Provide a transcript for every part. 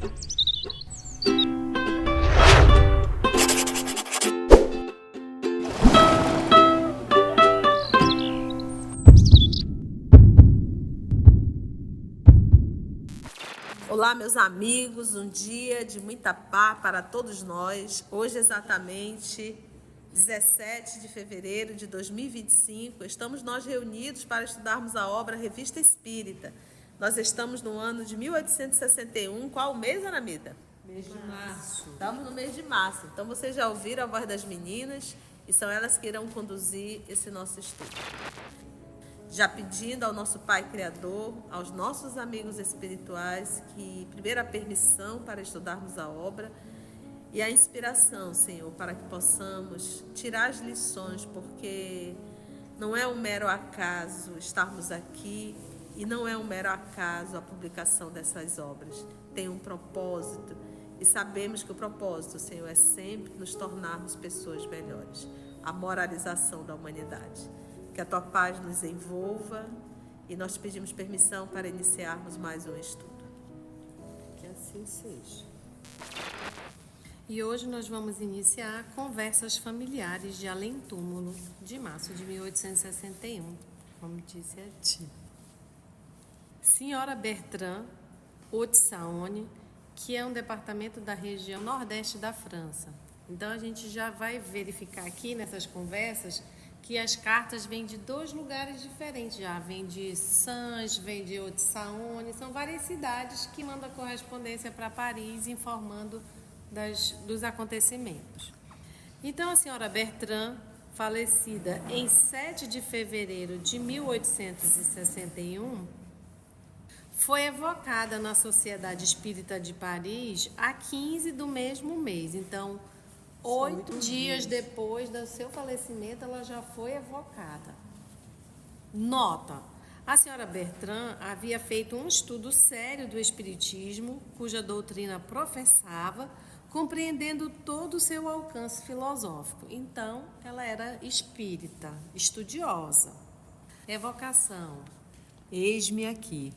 Olá, meus amigos, um dia de muita paz para todos nós. Hoje, exatamente 17 de fevereiro de 2025, estamos nós reunidos para estudarmos a obra Revista Espírita. Nós estamos no ano de 1861. Qual mês, Anamita? Mês de março. Estamos no mês de março. Então, vocês já ouviram a voz das meninas e são elas que irão conduzir esse nosso estudo. Já pedindo ao nosso Pai Criador, aos nossos amigos espirituais, que primeiro a permissão para estudarmos a obra e a inspiração, Senhor, para que possamos tirar as lições, porque não é um mero acaso estarmos aqui e não é um mero acaso a publicação dessas obras. Tem um propósito e sabemos que o propósito, Senhor, é sempre nos tornarmos pessoas melhores, a moralização da humanidade. Que a Tua paz nos envolva e nós pedimos permissão para iniciarmos mais um estudo. Que assim seja. E hoje nós vamos iniciar Conversas Familiares de Além Túmulo, de março de 1861, como disse a tia. Senhora Bertrand Haute-Saône, que é um departamento da região nordeste da França. Então a gente já vai verificar aqui nessas conversas que as cartas vêm de 2 lugares diferentes, já vem de Sens, vem de Haute-Saône, são várias cidades que mandam correspondência para Paris informando dos acontecimentos. Então a senhora Bertrand, falecida em 7 de fevereiro de 1861, foi evocada na Sociedade Espírita de Paris a 15 do mesmo mês, então 8 dias depois do seu falecimento, ela já foi evocada. Nota: a senhora Bertrand havia feito um estudo sério do Espiritismo, cuja doutrina professava, compreendendo todo o seu alcance filosófico. Então, ela era espírita, estudiosa. Evocação: eis-me aqui.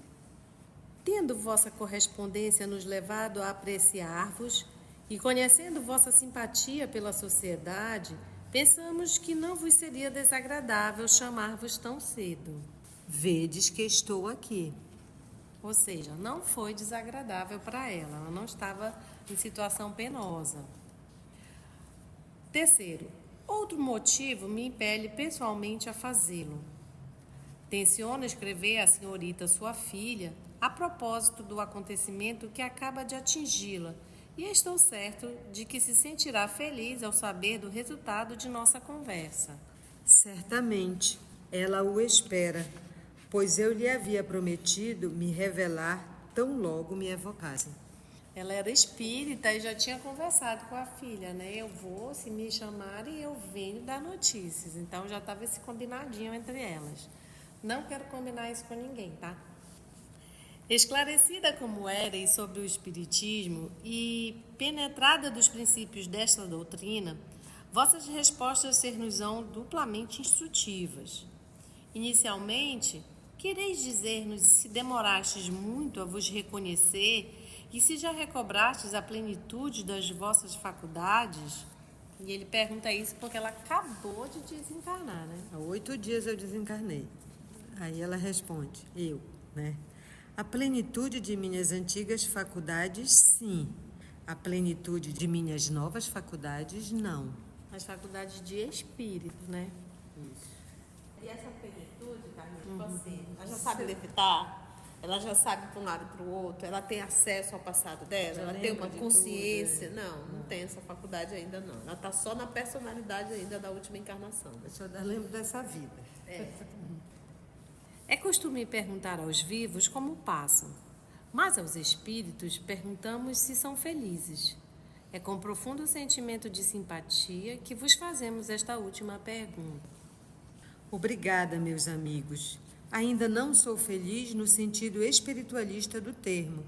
Tendo vossa correspondência nos levado a apreciar-vos, e conhecendo vossa simpatia pela sociedade, pensamos que não vos seria desagradável chamar-vos tão cedo. Vedes que estou aqui. Ou seja, não foi desagradável para ela não estava em situação penosa. Terceiro, outro motivo me impele pessoalmente a fazê-lo. Tenciono escrever à senhorita sua filha a propósito do acontecimento que acaba de atingi-la, e estou certo de que se sentirá feliz ao saber do resultado de nossa conversa. Certamente, ela o espera, pois eu lhe havia prometido me revelar tão logo me evocassem. Ela era espírita e já tinha conversado com a filha, né? Eu vou, se me chamarem, eu venho dar notícias. Então já estava esse combinadinho entre elas. Não quero combinar isso com ninguém, tá? Esclarecida como era sobre o Espiritismo e penetrada dos princípios desta doutrina, vossas respostas ser-nos-ão duplamente instrutivas. Inicialmente, quereis dizer-nos se demorastes muito a vos reconhecer e se já recobrastes a plenitude das vossas faculdades? E ele pergunta isso porque ela acabou de desencarnar, né? Há 8 dias eu desencarnei. Aí ela responde, né? A plenitude de minhas antigas faculdades, sim. A plenitude de minhas novas faculdades, não. As faculdades de espírito, né? Isso. E essa plenitude, Carmen, tipo assim, ela já sabe levitar, ela já sabe para um lado e para o outro, ela tem acesso ao passado dela, ela tem uma consciência. Tudo, Não tem essa faculdade ainda não. Ela está só na personalidade ainda da última encarnação. Eu lembro dessa vida. É costume perguntar aos vivos como passam, mas aos espíritos perguntamos se são felizes. É com profundo sentimento de simpatia que vos fazemos esta última pergunta. Obrigada, meus amigos. Ainda não sou feliz no sentido espiritualista do termo,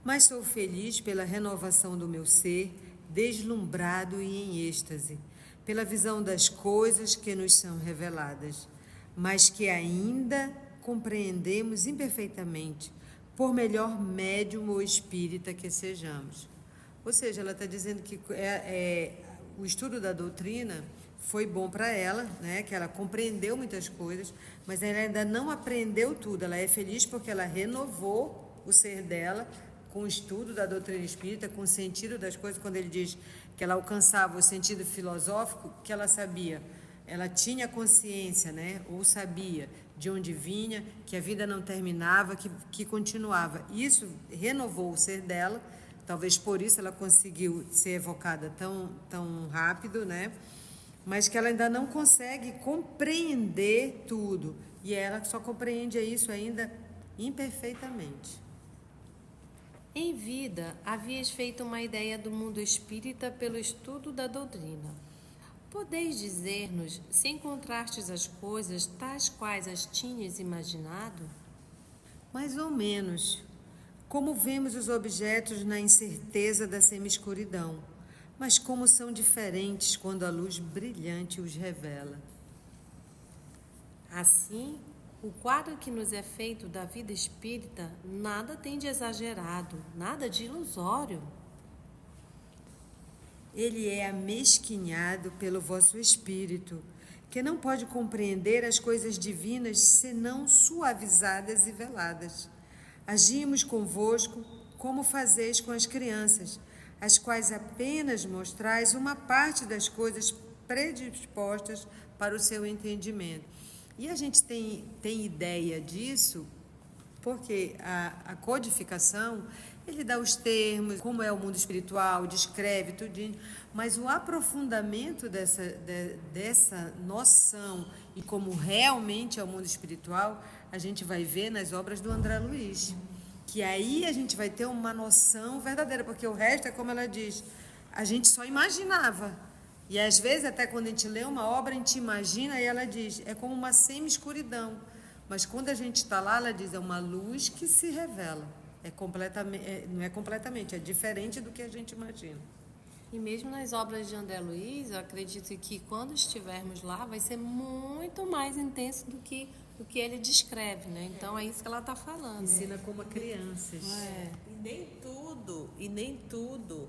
mas sou feliz pela renovação do meu ser, deslumbrado e em êxtase, pela visão das coisas que nos são reveladas, mas que ainda compreendemos imperfeitamente, por melhor médium ou espírita que sejamos. Ou seja, ela está dizendo que o estudo da doutrina foi bom para ela, né? Que ela compreendeu muitas coisas, mas ela ainda não aprendeu tudo. Ela é feliz porque ela renovou o ser dela com o estudo da doutrina espírita, com o sentido das coisas. Quando ele diz que ela alcançava o sentido filosófico, que ela sabia, ela tinha consciência, né? Ou sabia de onde vinha, que a vida não terminava, que continuava. Isso renovou o ser dela. Talvez por isso ela conseguiu ser evocada tão rápido, né? Mas que ela ainda não consegue compreender tudo. E ela só compreende isso ainda imperfeitamente. Em vida, havias feito uma ideia do mundo espírita pelo estudo da doutrina. Podeis dizer-nos se encontrastes as coisas tais quais as tinhas imaginado? Mais ou menos. Como vemos os objetos na incerteza da semi-escuridão, mas como são diferentes quando a luz brilhante os revela. Assim, o quadro que nos é feito da vida espírita nada tem de exagerado, nada de ilusório. Ele é amesquinhado pelo vosso espírito, que não pode compreender as coisas divinas senão suavizadas e veladas. Agimos convosco como fazeis com as crianças, as quais apenas mostrais uma parte das coisas predispostas para o seu entendimento. E a gente tem ideia disso porque a codificação, ele dá os termos, como é o mundo espiritual, descreve tudinho, mas o aprofundamento dessa noção e como realmente é o mundo espiritual, a gente vai ver nas obras do André Luiz, que aí a gente vai ter uma noção verdadeira, porque o resto é como ela diz, a gente só imaginava. E às vezes, até quando a gente lê uma obra, a gente imagina, e ela diz, é como uma semi-escuridão. Mas quando a gente está lá, ela diz, é uma luz que se revela. Não é completamente, é diferente do que a gente imagina. E mesmo nas obras de André Luiz, eu acredito que quando estivermos lá, vai ser muito mais intenso do que o que ele descreve, né? Então é isso que ela está falando. Ensina como a crianças. E nem tudo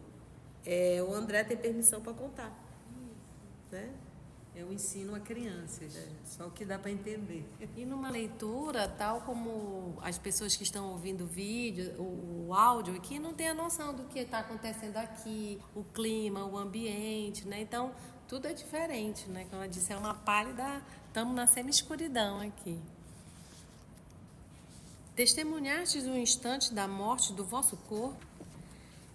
o André tem permissão para contar. Né? É o ensino a crianças, só o que dá para entender. E numa leitura, tal como as pessoas que estão ouvindo o vídeo, o áudio aqui, não tem a noção do que está acontecendo aqui, o clima, o ambiente, né? Então, tudo é diferente, né? Como ela disse, é uma pálida, estamos na semi-escuridão aqui. Testemunhastes um instante da morte do vosso corpo?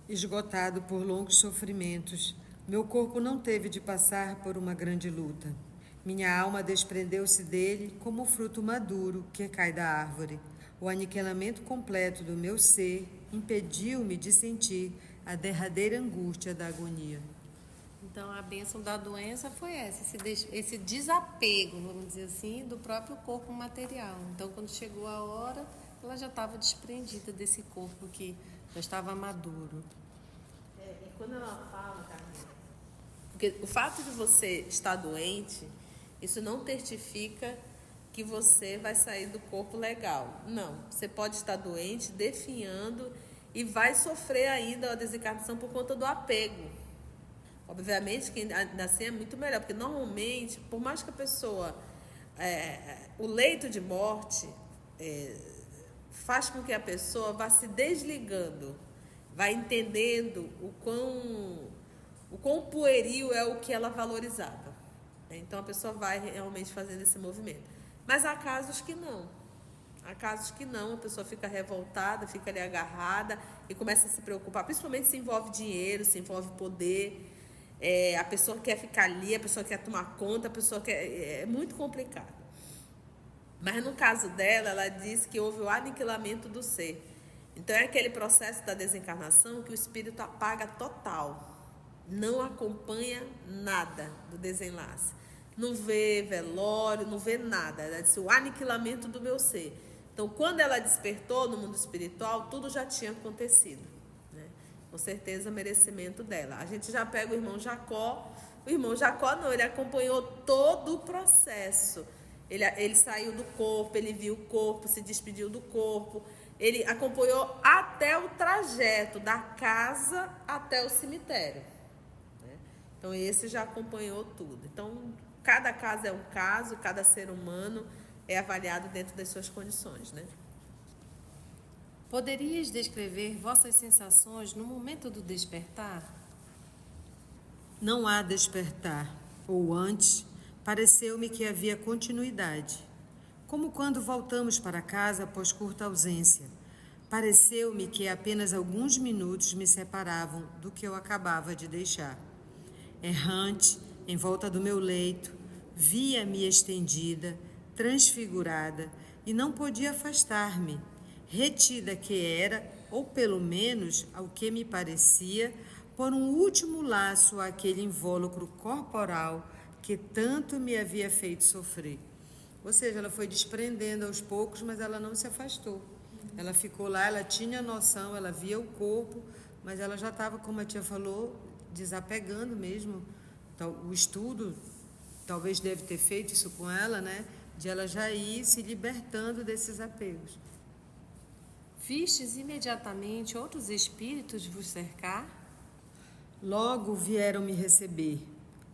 Esgotado por longos sofrimentos, meu corpo não teve de passar por uma grande luta. Minha alma desprendeu-se dele como o fruto maduro que cai da árvore. O aniquilamento completo do meu ser impediu-me de sentir a derradeira angústia da agonia. Então, a bênção da doença foi esse desapego, vamos dizer assim, do próprio corpo material. Então, quando chegou a hora, ela já estava desprendida desse corpo que já estava maduro. E quando ela fala, Carmen, porque o fato de você estar doente, isso não certifica que você vai sair do corpo legal. Não, você pode estar doente, definhando e vai sofrer ainda a desencarnação por conta do apego. Obviamente que ainda assim é muito melhor, porque normalmente, por mais que a pessoa... o leito de morte faz com que a pessoa vá se desligando, vai entendendo o quão pueril é o que ela valorizava. Então a pessoa vai realmente fazendo esse movimento. Mas há casos que não. Há casos que não, a pessoa fica revoltada, fica ali agarrada e começa a se preocupar, principalmente se envolve dinheiro, se envolve poder. A pessoa quer ficar ali, a pessoa quer tomar conta, a pessoa quer... É muito complicado. Mas no caso dela, ela disse que houve o aniquilamento do ser. Então é aquele processo da desencarnação que o espírito apaga total. Não acompanha nada do desenlace. Não vê velório, não vê nada. Ela disse o aniquilamento do meu ser. Então, quando ela despertou no mundo espiritual, tudo já tinha acontecido. Né? Com certeza, merecimento dela. A gente já pega o irmão Jacó. O irmão Jacó não, ele acompanhou todo o processo. Ele saiu do corpo, ele viu o corpo, se despediu do corpo. Ele acompanhou até o trajeto da casa até o cemitério, né? Então, esse já acompanhou tudo. Então, cada caso é um caso, cada ser humano é avaliado dentro das suas condições, né? Poderias descrever vossas sensações no momento do despertar? Não há despertar, ou antes, pareceu-me que havia continuidade. Como quando voltamos para casa após curta ausência. Pareceu-me que apenas alguns minutos me separavam do que eu acabava de deixar. Errante, em volta do meu leito, via-me estendida, transfigurada, e não podia afastar-me, retida que era, ou pelo menos, ao que me parecia, por um último laço àquele invólucro corporal que tanto me havia feito sofrer. Ou seja, ela foi desprendendo aos poucos, mas ela não se afastou. Ela ficou lá, ela tinha noção, ela via o corpo, mas ela já estava, como a tia falou, desapegando mesmo. O estudo talvez deve ter feito isso com ela, né? De ela já ir se libertando desses apegos. Vistes imediatamente outros espíritos vos cercar? Logo vieram me receber.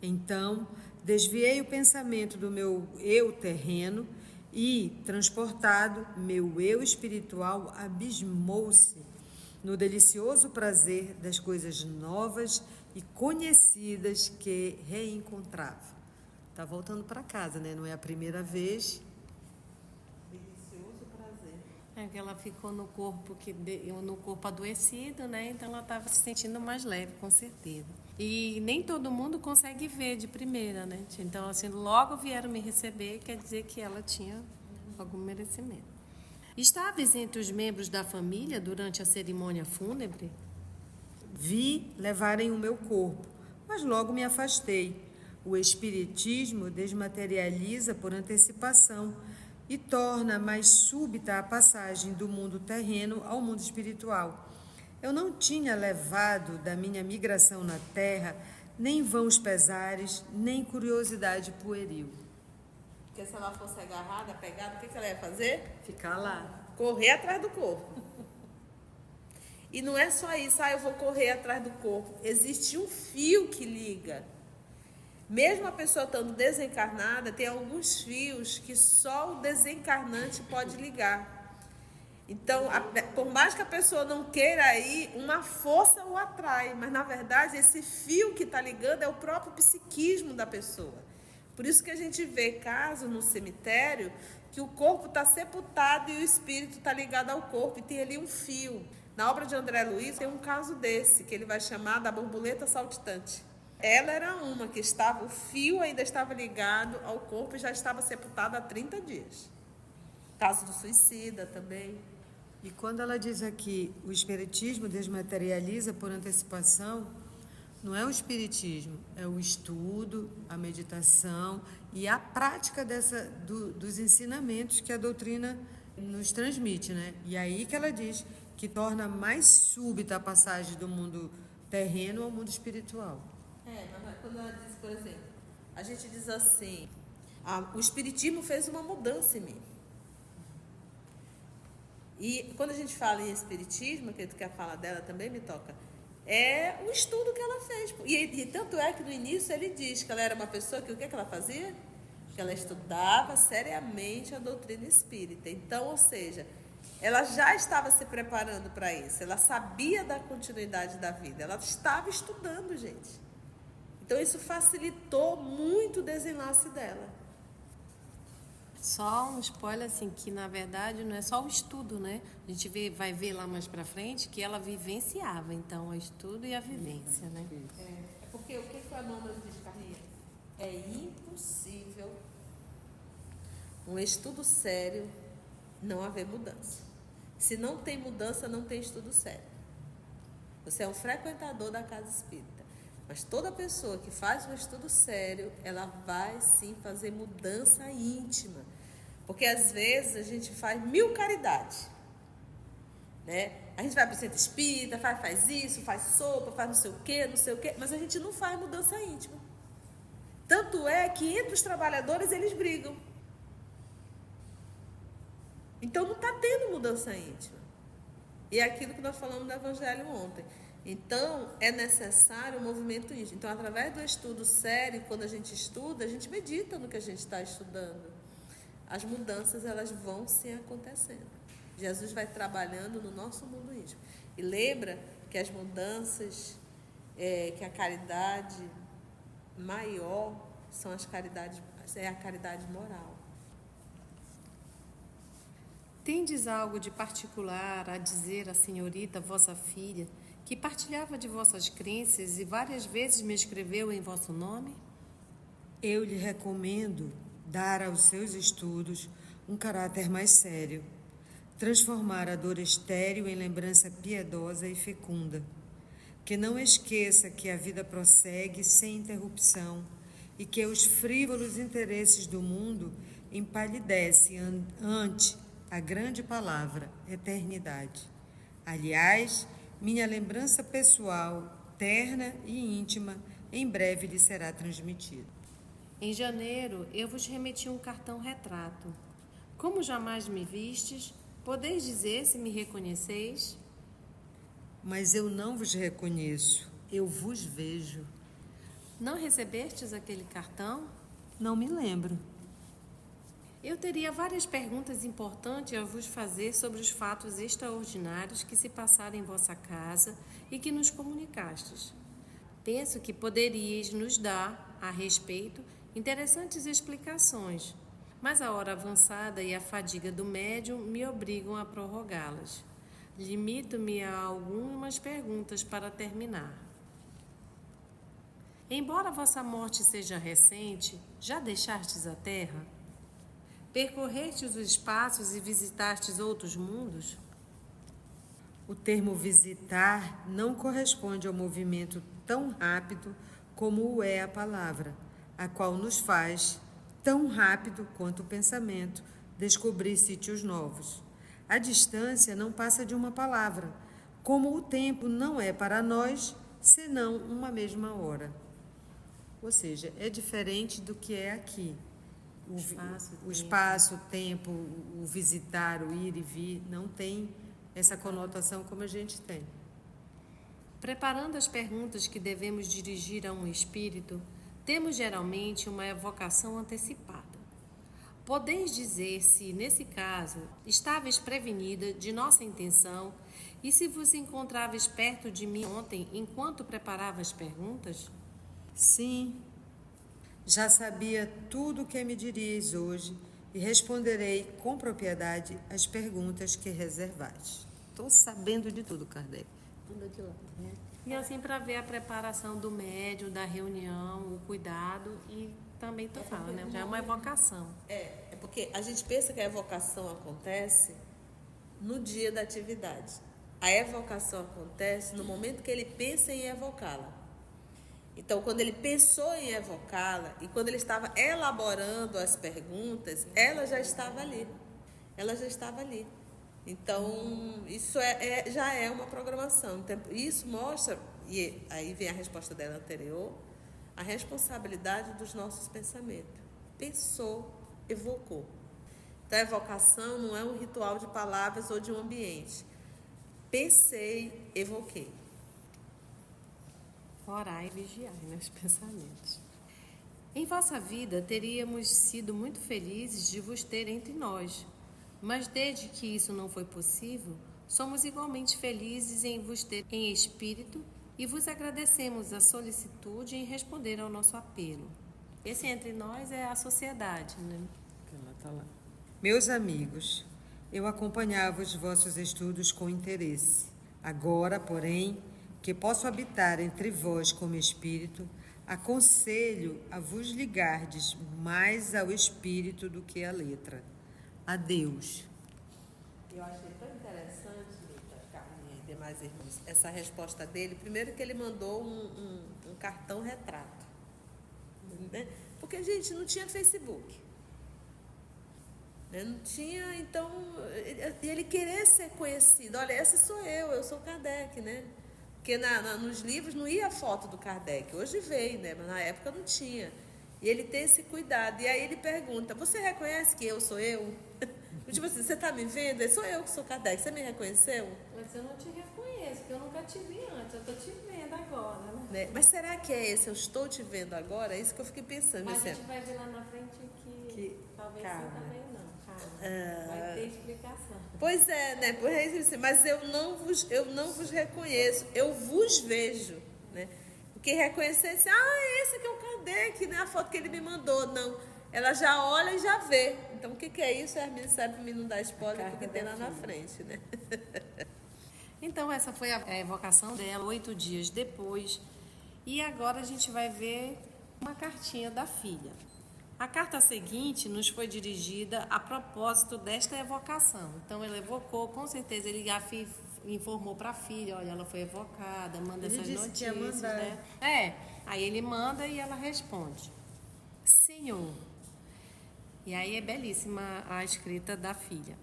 Então, desviei o pensamento do meu eu terreno e, transportado, meu eu espiritual abismou-se no delicioso prazer das coisas novas e conhecidas que reencontrava. Está voltando para casa, né? Não é a primeira vez. Delicioso prazer. É que ela ficou no corpo no corpo adoecido, né? Então ela estava se sentindo mais leve, com certeza. E nem todo mundo consegue ver de primeira, né? Então, assim, logo vieram me receber, quer dizer que ela tinha algum merecimento. Estavas entre os membros da família durante a cerimônia fúnebre? Vi levarem o meu corpo, mas logo me afastei. O espiritismo desmaterializa por antecipação e torna mais súbita a passagem do mundo terreno ao mundo espiritual. Eu não tinha levado da minha migração na terra nem vãos pesares, nem curiosidade pueril. Porque se ela fosse agarrada, pegada, o que ela ia fazer? Ficar lá. Correr atrás do corpo. E não é só isso, eu vou correr atrás do corpo. Existe um fio que liga. Mesmo a pessoa estando desencarnada, tem alguns fios que só o desencarnante pode ligar. Então, por mais que a pessoa não queira ir, uma força o atrai. Mas, na verdade, esse fio que está ligando é o próprio psiquismo da pessoa. Por isso que a gente vê casos no cemitério que o corpo está sepultado e o espírito está ligado ao corpo. E tem ali um fio. Na obra de André Luiz tem um caso desse, que ele vai chamar da borboleta saltitante. Ela era uma que estava, o fio ainda estava ligado ao corpo e já estava sepultado há 30 dias. Caso do suicida também. E quando ela diz aqui, o espiritismo desmaterializa por antecipação, não é o espiritismo, é o estudo, a meditação e a prática dos ensinamentos que a doutrina nos transmite, né? E aí que ela diz que torna mais súbita a passagem do mundo terreno ao mundo espiritual. Mas quando ela diz, por exemplo, a gente diz assim, o espiritismo fez uma mudança em mim. E quando a gente fala em espiritismo, que a fala dela também me toca, é o estudo que ela fez. E tanto é que no início ele diz que ela era uma pessoa que o que ela fazia? Que ela estudava seriamente a doutrina espírita. Então, ou seja, ela já estava se preparando para isso. Ela sabia da continuidade da vida. Ela estava estudando, gente. Então, isso facilitou muito o desenlace dela. Só um spoiler, assim, que na verdade não é só o estudo, né? A gente vai ver lá mais pra frente que ela vivenciava, então, o estudo e a vivência, né? É porque o que a Nômade diz, Carlinha? É impossível um estudo sério não haver mudança. Se não tem mudança, não tem estudo sério. Você é um frequentador da casa espírita. Mas toda pessoa que faz um estudo sério, ela vai sim fazer mudança íntima. Porque às vezes a gente faz 1000 caridades, né? A gente vai para o centro espírita, faz isso, faz sopa, faz não sei o quê, mas a gente não faz mudança íntima. Tanto é que entre os trabalhadores eles brigam. Então não está tendo mudança íntima. E é aquilo que nós falamos do Evangelho ontem. Então, é necessário o movimento íntimo. Então, através do estudo sério, quando a gente estuda, a gente medita no que a gente está estudando. As mudanças, elas vão sim acontecendo. Jesus vai trabalhando no nosso mundo íntimo. E lembra que as mudanças, que a caridade maior são as caridades, é a caridade moral. Tendes algo de particular a dizer à senhorita, vossa filha, que partilhava de vossas crenças e várias vezes me escreveu em vosso nome? Eu lhe recomendo dar aos seus estudos um caráter mais sério, transformar a dor estéril em lembrança piedosa e fecunda, que não esqueça que a vida prossegue sem interrupção e que os frívolos interesses do mundo empalidecem ante a grande palavra, eternidade. Aliás, minha lembrança pessoal, terna e íntima, em breve lhe será transmitida. Em janeiro, eu vos remeti um cartão retrato. Como jamais me vistes, podeis dizer se me reconheceis? Mas eu não vos reconheço, eu vos vejo. Não recebestes aquele cartão? Não me lembro. Eu teria várias perguntas importantes a vos fazer sobre os fatos extraordinários que se passaram em vossa casa e que nos comunicastes. Penso que poderíeis nos dar, a respeito, interessantes explicações, mas a hora avançada e a fadiga do médium me obrigam a prorrogá-las. Limito-me a algumas perguntas para terminar. Embora vossa morte seja recente, já deixastes a Terra? Percorrestes os espaços e visitastes outros mundos? O termo visitar não corresponde ao movimento tão rápido como o é a palavra, a qual nos faz, tão rápido quanto o pensamento, descobrir sítios novos. A distância não passa de uma palavra, como o tempo não é para nós, senão uma mesma hora. Ou seja, é diferente do que é aqui. O espaço, o tempo, o visitar, o ir e vir, não tem essa conotação como a gente tem. Preparando as perguntas que devemos dirigir a um espírito, temos geralmente uma evocação antecipada. Podeis dizer se, nesse caso, estáveis prevenida de nossa intenção e se vos encontráveis perto de mim ontem enquanto preparava as perguntas? Sim. Já sabia tudo o que me diríeis hoje e responderei com propriedade as perguntas que reservaste. Estou sabendo de tudo, Kardec. Tudo de lá, né? E assim para ver a preparação do médium, da reunião, o cuidado e também estou falando, né? Já é uma evocação. É porque a gente pensa que a evocação acontece no dia da atividade. A evocação acontece no momento que ele pensa em evocá-la. Então, quando ele pensou em evocá-la e quando ele estava elaborando as perguntas, ela já estava ali. Ela já estava ali. Então, isso já é uma programação. Então, isso mostra, e aí vem a resposta dela anterior, a responsabilidade dos nossos pensamentos. Pensou, evocou. Então, a evocação não é um ritual de palavras ou de um ambiente. Pensei, evoquei. Orai e vigiai nos pensamentos. Em vossa vida teríamos sido muito felizes de vos ter entre nós, mas desde que isso não foi possível, somos igualmente felizes em vos ter em espírito e vos agradecemos a solicitude em responder ao nosso apelo. Esse entre nós é a sociedade, né? Ela tá lá. Meus amigos, eu acompanhava os vossos estudos com interesse. Agora, porém, que posso habitar entre vós como espírito, aconselho a vos ligardes mais ao espírito do que à letra. Adeus. Eu achei tão interessante, Carminha e demais irmãos, essa resposta dele. Primeiro que ele mandou um cartão retrato. Né? Porque, gente, não tinha Facebook. Né? Não tinha, então, ele querer ser conhecido. Olha, essa sou eu sou Kardec, né? Porque nos livros não ia a foto do Kardec. Hoje veio, né? Mas na época não tinha. E ele tem esse cuidado. E aí ele pergunta, você reconhece que eu sou eu? Tipo assim, você está me vendo? Sou eu que sou Kardec. Você me reconheceu? Mas eu não te reconheço, porque eu nunca te vi antes, eu tô te vendo agora, né? Né? Mas será que é esse? Eu estou te vendo agora? É isso que eu fiquei pensando. Mas a Vicente. gente vai ver lá na frente que talvez sim, calma. também não. Calma. Vai ter explicação. Pois é, né? Por isso, mas eu não vos reconheço, eu vos vejo, né? Porque reconhecer, assim, esse aqui é o Kardec, né? A foto que ele me mandou, não. Ela já olha e já vê. Então, o que é isso? A Hermínia sabe para mim não dar spoiler, porque tem lá na frente, né? Então, essa foi a evocação dela, 8 dias depois. E agora a gente vai ver uma cartinha da filha. A carta seguinte nos foi dirigida a propósito desta evocação. Então, ela evocou, com certeza, ele informou para a filha, olha, ela foi evocada, manda Ele essas disse que ia notícias, mandar. né? Aí ele manda e ela responde. Senhor. E aí é belíssima a escrita da filha.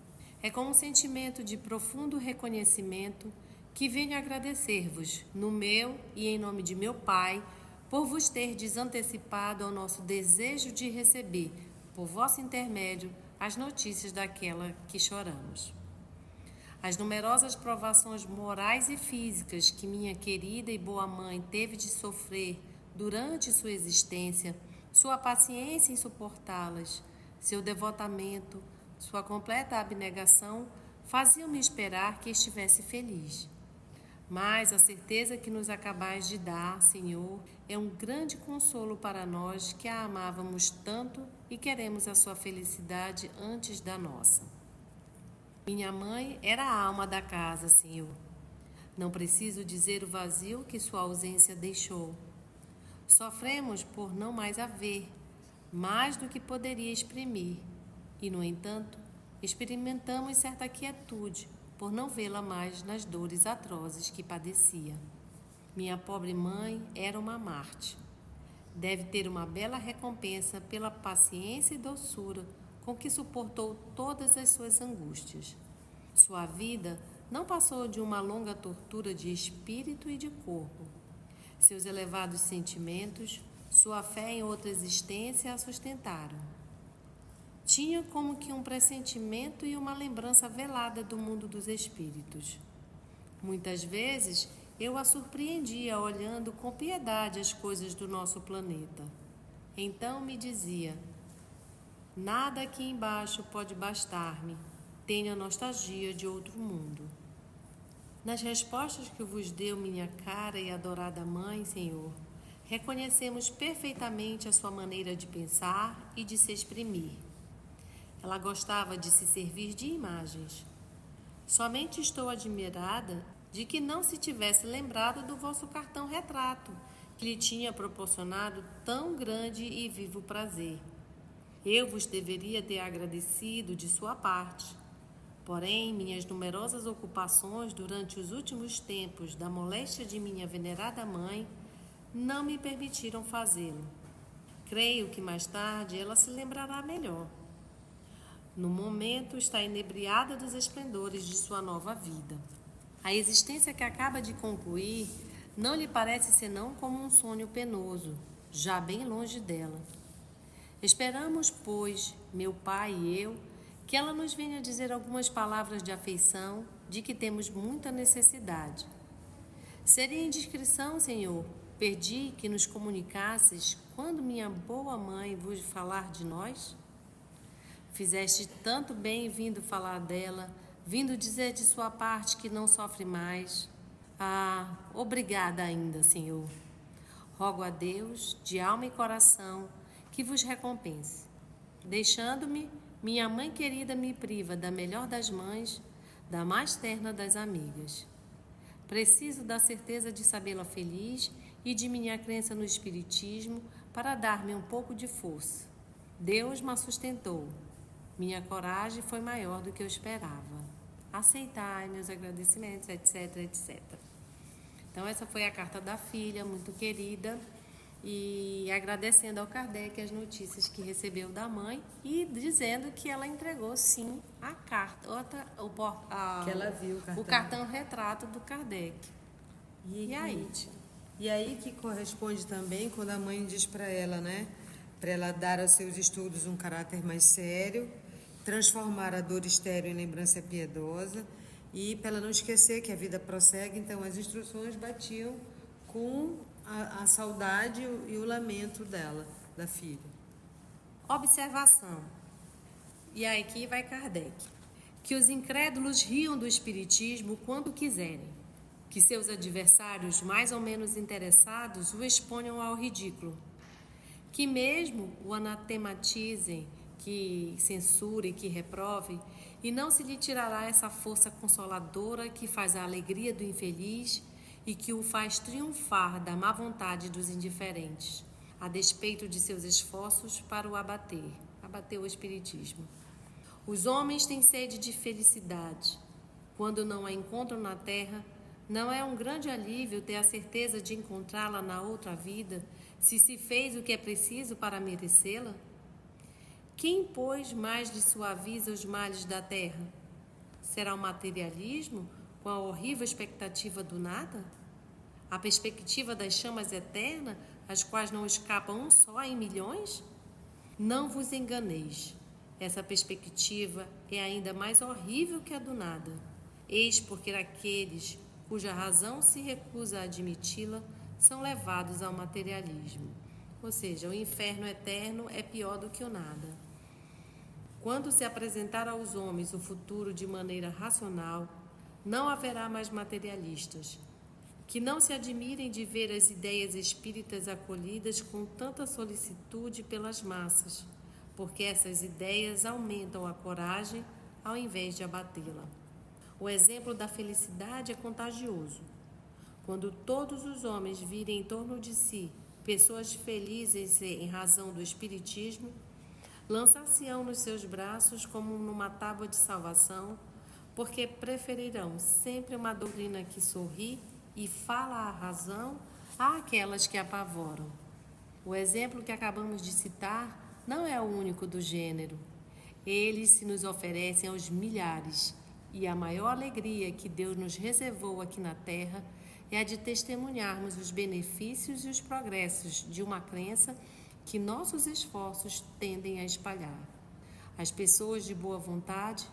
É com um sentimento de profundo reconhecimento que venho agradecer-vos, no meu e em nome de meu Pai, por vos terdes antecipado ao nosso desejo de receber, por vosso intermédio, as notícias daquela que choramos. As numerosas provações morais e físicas que minha querida e boa mãe teve de sofrer durante sua existência, sua paciência em suportá-las, seu devotamento, sua completa abnegação, faziam-me esperar que estivesse feliz. Mas a certeza que nos acabais de dar, Senhor, é um grande consolo para nós que a amávamos tanto e queremos a sua felicidade antes da nossa. Minha mãe era a alma da casa, Senhor. Não preciso dizer o vazio que sua ausência deixou. Sofremos por não mais a ver, mais do que poderia exprimir, e, no entanto, experimentamos certa quietude por não vê-la mais nas dores atrozes que padecia. Minha pobre mãe era uma Marte. Deve ter uma bela recompensa pela paciência e doçura com que suportou todas as suas angústias. Sua vida não passou de uma longa tortura de espírito e de corpo. Seus elevados sentimentos, sua fé em outra existência a sustentaram. Tinha como que um pressentimento e uma lembrança velada do mundo dos espíritos. Muitas vezes eu a surpreendia olhando com piedade as coisas do nosso planeta. Então me dizia: nada aqui embaixo pode bastar-me, tenho a nostalgia de outro mundo. Nas respostas que vos deu minha cara e adorada mãe, Senhor, reconhecemos perfeitamente a sua maneira de pensar e de se exprimir. Ela gostava de se servir de imagens. Somente estou admirada de que não se tivesse lembrado do vosso cartão-retrato, que lhe tinha proporcionado tão grande e vivo prazer. Eu vos deveria ter agradecido de sua parte. Porém, minhas numerosas ocupações durante os últimos tempos da moléstia de minha venerada mãe não me permitiram fazê-lo. Creio que mais tarde ela se lembrará melhor. No momento está inebriada dos esplendores de sua nova vida. A existência que acaba de concluir não lhe parece senão como um sonho penoso, já bem longe dela. Esperamos, pois, meu pai e eu, que ela nos venha dizer algumas palavras de afeição de que temos muita necessidade. Seria indiscrição, Senhor, pedi que nos comunicasses quando minha boa mãe vos falar de nós? Fizeste tanto bem vindo falar dela, vindo dizer de sua parte que não sofre mais. Obrigada ainda, Senhor. Rogo a Deus, de alma e coração, que vos recompense. Deixando-me, minha mãe querida me priva da melhor das mães, da mais terna das amigas. Preciso da certeza de sabê-la feliz e de minha crença no Espiritismo para dar-me um pouco de força. Deus me sustentou. Minha coragem foi maior do que eu esperava. Aceitai meus agradecimentos, etc, etc. Então, essa foi a carta da filha, muito querida, e agradecendo ao Kardec as notícias que recebeu da mãe e dizendo que ela entregou, sim, a carta, que ela viu o cartão-retrato do Kardec. E aí, tia? E aí que corresponde também quando a mãe diz para ela, né? Para ela dar aos seus estudos um caráter mais sério, transformar a dor estéril em lembrança piedosa E para ela não esquecer que a vida prossegue, então as instruções batiam com a saudade e o lamento dela, da filha. Observação. E aí aqui vai Kardec. Que os incrédulos riam do espiritismo quando quiserem. Que seus adversários mais ou menos interessados o exponham ao ridículo. Que mesmo o anatematizem, que censurem, que reprovem, e não se lhe tirará essa força consoladora que faz a alegria do infeliz e que o faz triunfar da má vontade dos indiferentes, a despeito de seus esforços para o abater o espiritismo. Os homens têm sede de felicidade. Quando não a encontram na terra, não é um grande alívio ter a certeza de encontrá-la na outra vida, se se fez o que é preciso para merecê-la? Quem, pois, mais lhe suaviza os males da terra? Será o materialismo, com a horrível expectativa do nada? A perspectiva das chamas eternas, as quais não escapam um só em milhões? Não vos enganeis. Essa perspectiva é ainda mais horrível que a do nada. Eis porque aqueles cuja razão se recusa a admiti-la são levados ao materialismo. Ou seja, o inferno eterno é pior do que o nada. Quando se apresentar aos homens o futuro de maneira racional, não haverá mais materialistas, que não se admirem de ver as ideias espíritas acolhidas com tanta solicitude pelas massas, porque essas ideias aumentam a coragem ao invés de abatê-la. O exemplo da felicidade é contagioso. Quando todos os homens virem em torno de si pessoas felizes em razão do espiritismo, lançar-se-ão nos seus braços como numa tábua de salvação, porque preferirão sempre uma doutrina que sorri e fala a razão àquelas que apavoram. O exemplo que acabamos de citar não é o único do gênero. Eles se nos oferecem aos milhares, e a maior alegria que Deus nos reservou aqui na terra é a de testemunharmos os benefícios e os progressos de uma crença que nossos esforços tendem a espalhar. As pessoas de boa vontade,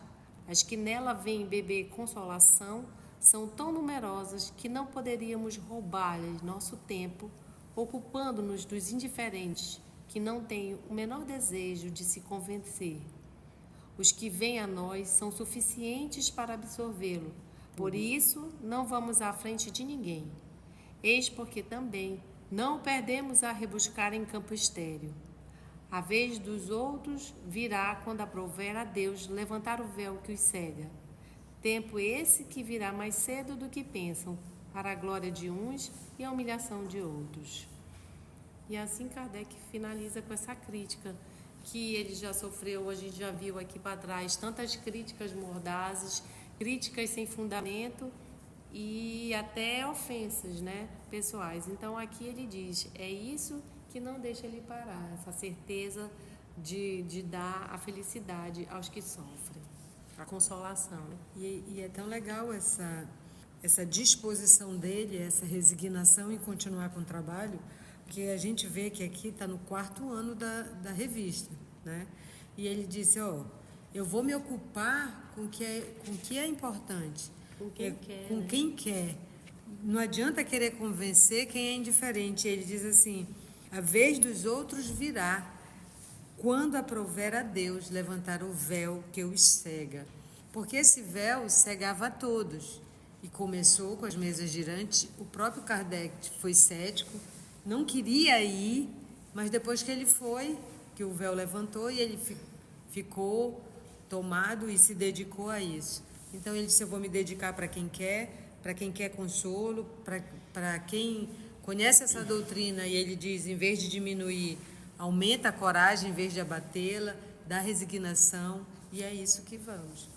as que nela vêm beber consolação, são tão numerosas que não poderíamos roubar-lhes nosso tempo, ocupando-nos dos indiferentes, que não têm o menor desejo de se convencer. Os que vêm a nós são suficientes para absorvê-lo, por isso não vamos à frente de ninguém. Eis porque também não o perdemos a rebuscar em campo estéril. A vez dos outros virá quando aprouver a Deus levantar o véu que os cega. Tempo esse que virá mais cedo do que pensam, para a glória de uns e a humilhação de outros. E assim Kardec finaliza com essa crítica que ele já sofreu, a gente já viu aqui para trás, tantas críticas mordazes, críticas sem fundamento e até ofensas, né, pessoais. Então aqui ele diz, é isso que não deixa ele parar, essa certeza de dar a felicidade aos que sofrem, a consolação. E é tão legal essa disposição dele, essa resignação em continuar com o trabalho, porque a gente vê que aqui está no 4º ano da revista, né? E ele disse, eu vou me ocupar com o que é importante. Com quem quer. Não adianta querer convencer quem é indiferente. Ele diz assim, a vez dos outros virá, quando aprouver a Deus levantar o véu que os cega. Porque esse véu cegava a todos. E começou com as mesas girantes. O próprio Kardec foi cético, não queria ir, mas depois que ele foi, que o véu levantou e ele ficou tomado e se dedicou a isso. Então ele disse, eu vou me dedicar para quem quer consolo, para quem conhece essa doutrina, e ele diz, em vez de diminuir, aumenta a coragem em vez de abatê-la, dá resignação, e é isso que vamos.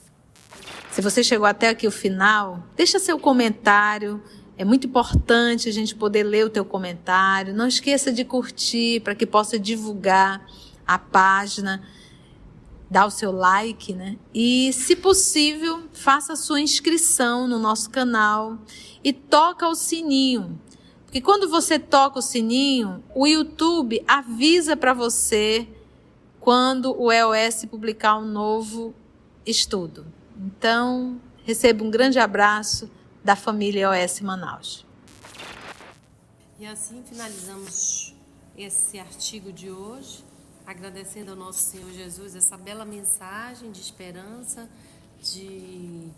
Se você chegou até aqui o final, deixa seu comentário, é muito importante a gente poder ler o teu comentário, não esqueça de curtir para que possa divulgar a página, dá o seu like, né? E, se possível, faça a sua inscrição no nosso canal e toca o sininho. Porque quando você toca o sininho, o YouTube avisa para você quando o EOS publicar um novo estudo. Então, Receba um grande abraço da família EOS Manaus. E assim finalizamos esse artigo de hoje, agradecendo ao nosso Senhor Jesus essa bela mensagem de esperança, de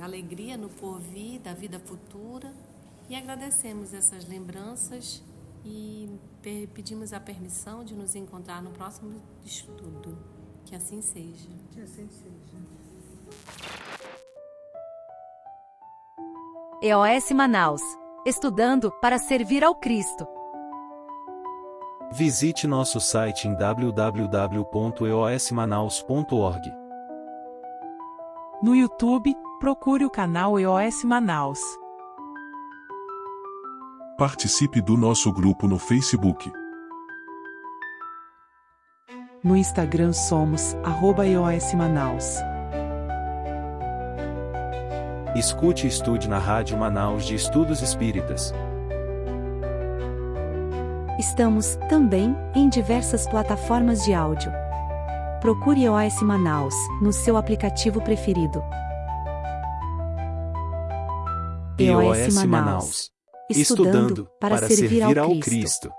alegria no porvir, da vida futura. E agradecemos essas lembranças e pedimos a permissão de nos encontrar no próximo estudo. Que assim seja. Que assim seja. EOS Manaus. Estudando para servir ao Cristo. Visite nosso site em www.eosmanaus.org. No YouTube, procure o canal EOS Manaus. Participe do nosso grupo no Facebook. No Instagram somos @EOS Manaus. Escute e estude na Rádio Manaus de Estudos Espíritas. Estamos, também, em diversas plataformas de áudio. Procure EOS Manaus, no seu aplicativo preferido. EOS Manaus. Estudando para servir ao Cristo.